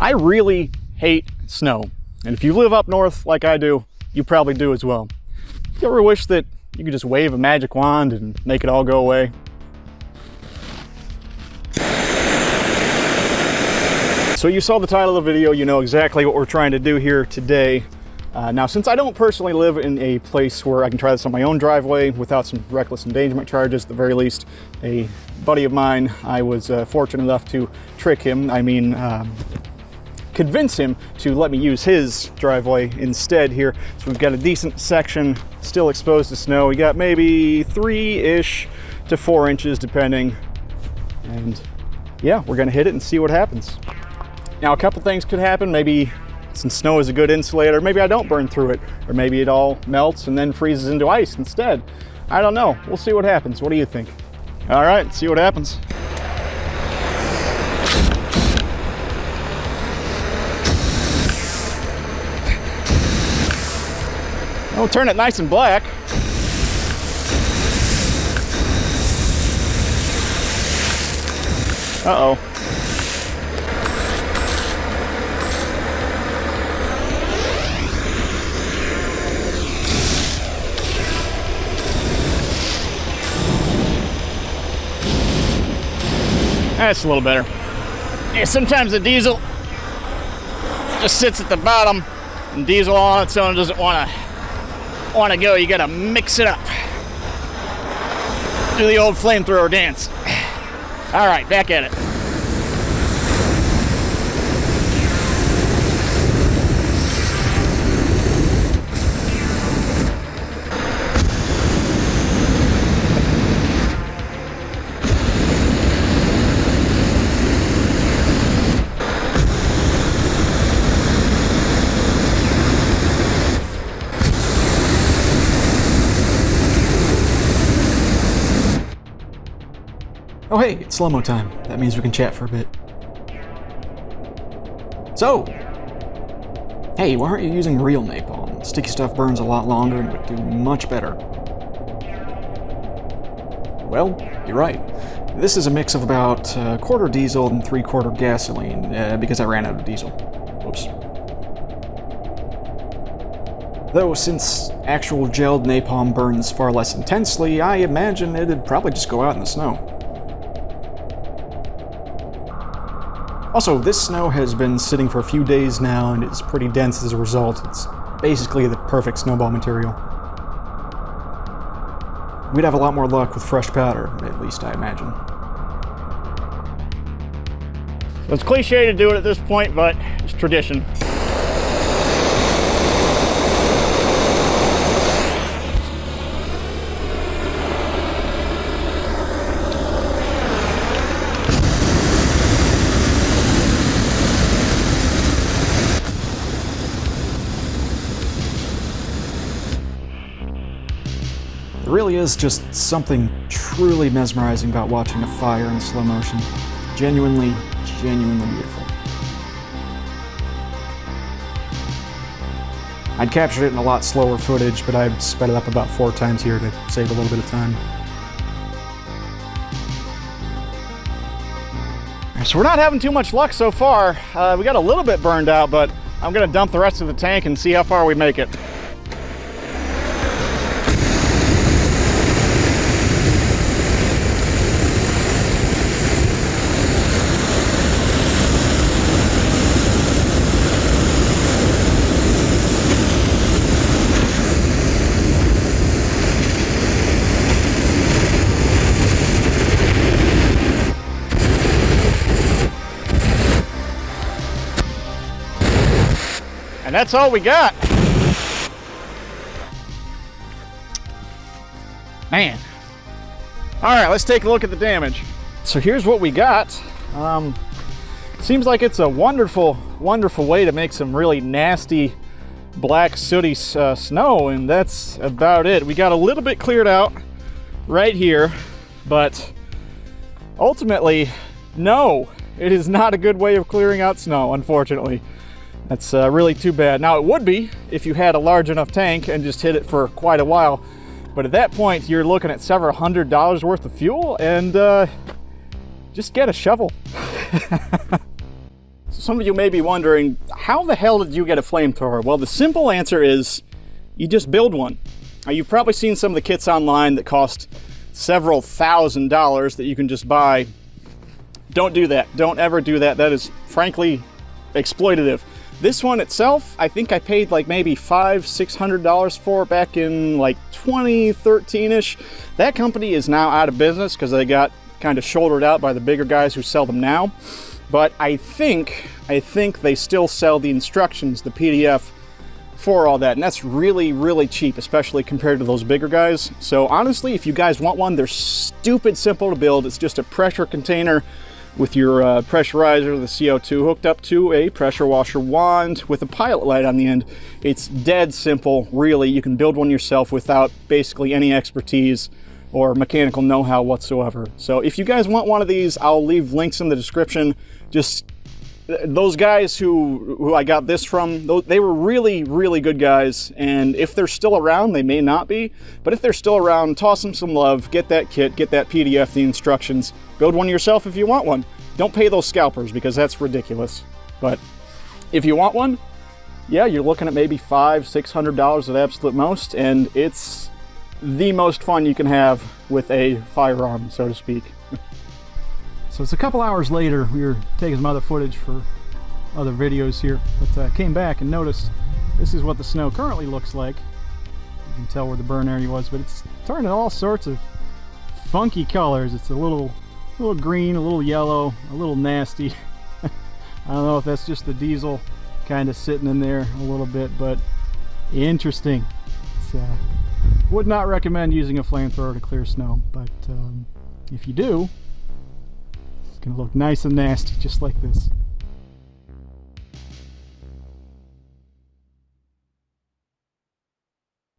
I really hate snow. And if you live up north like I do, you probably do as well. You ever wish that you could just wave a magic wand and make it all go away? So you saw the title of the video, you know exactly what we're trying to do here today. Now, since I don't personally live in a place where I can try this on my own driveway without some reckless endangerment charges, at the very least, a buddy of mine, I was fortunate enough to trick him, convince him to let me use his driveway instead here. So we've got a decent section still exposed to snow. We got maybe 3-ish to 4 inches depending. And yeah, we're gonna hit it and see what happens. Now, a couple things could happen. Maybe since snow is a good insulator, maybe I don't burn through it, or maybe it all melts and then freezes into ice instead. I don't know. We'll see what happens. What do you think? All right, let's see what happens. We'll turn it nice and black. Uh-oh. That's a little better. Yeah, sometimes the diesel just sits at the bottom, and diesel on its own doesn't want to go. You gotta mix it up. Do the old flamethrower dance. All right, back at it. Oh hey, it's slow-mo time. That means we can chat for a bit. So, hey, why aren't you using real napalm? Sticky stuff burns a lot longer and would do much better. Well, you're right. This is a mix of about 1/4 diesel and 3/4 gasoline, because I ran out of diesel. Whoops. Though, since actual gelled napalm burns far less intensely, I imagine it'd probably just go out in the snow. Also, this snow has been sitting for a few days now and it's pretty dense as a result. It's basically the perfect snowball material. We'd have a lot more luck with fresh powder, at least I imagine. It's cliche to do it at this point, but it's tradition. There really is just something truly mesmerizing about watching a fire in slow motion. Genuinely, genuinely beautiful. I'd captured it in a lot slower footage, but I've sped it up about 4 times here to save a little bit of time. So we're not having too much luck so far. We got a little bit burned out, but I'm gonna dump the rest of the tank and see how far we make it. And that's all we got. Man. All right, let's take a look at the damage. So here's what we got. Seems like it's a wonderful, wonderful way to make some really nasty black sooty snow, and that's about it. We got a little bit cleared out right here, but ultimately, no, it is not a good way of clearing out snow, unfortunately. That's really too bad. Now, it would be if you had a large enough tank and just hit it for quite a while, but at that point, you're looking at several $100s worth of fuel, and just get a shovel. some of you may be wondering, how the hell did you get a flamethrower? Well, the simple answer is you just build one. Now, you've probably seen some of the kits online that cost several $1,000s that you can just buy. Don't do that. Don't ever do that. That is frankly exploitative. This one itself, I think I paid like maybe $500-600 for back in like 2013-ish. That company is now out of business because they got kind of shouldered out by the bigger guys who sell them now. But I think they still sell the instructions, the PDF for all that, and that's really, really cheap, especially compared to those bigger guys. So honestly, if you guys want one, they're stupid simple to build. It's just a pressure container with your pressurizer, the CO2, hooked up to a pressure washer wand with a pilot light on the end. It's dead simple, really. You can build one yourself without basically any expertise or mechanical know-how whatsoever. So if you guys want one of these, I'll leave links in the description. Just those guys who I got this from, they were really, really good guys, and if they're still around, they may not be, but if they're still around, toss them some love, get that kit, get that PDF, the instructions, build one yourself if you want one. Don't pay those scalpers because that's ridiculous. But if you want one, yeah, you're looking at maybe $500-600 at absolute most, and it's the most fun you can have with a firearm, so to speak. So it's a couple hours later. We were taking some other footage for other videos here, but came back and noticed this is what the snow currently looks like. You can tell where the burn area was, but it's turning all sorts of funky colors. It's a little green, a little yellow, a little nasty. I don't know if that's just the diesel kind of sitting in there a little bit, but interesting. It's, would not recommend using a flamethrower to clear snow, but if you do, it's gonna look nice and nasty just like this.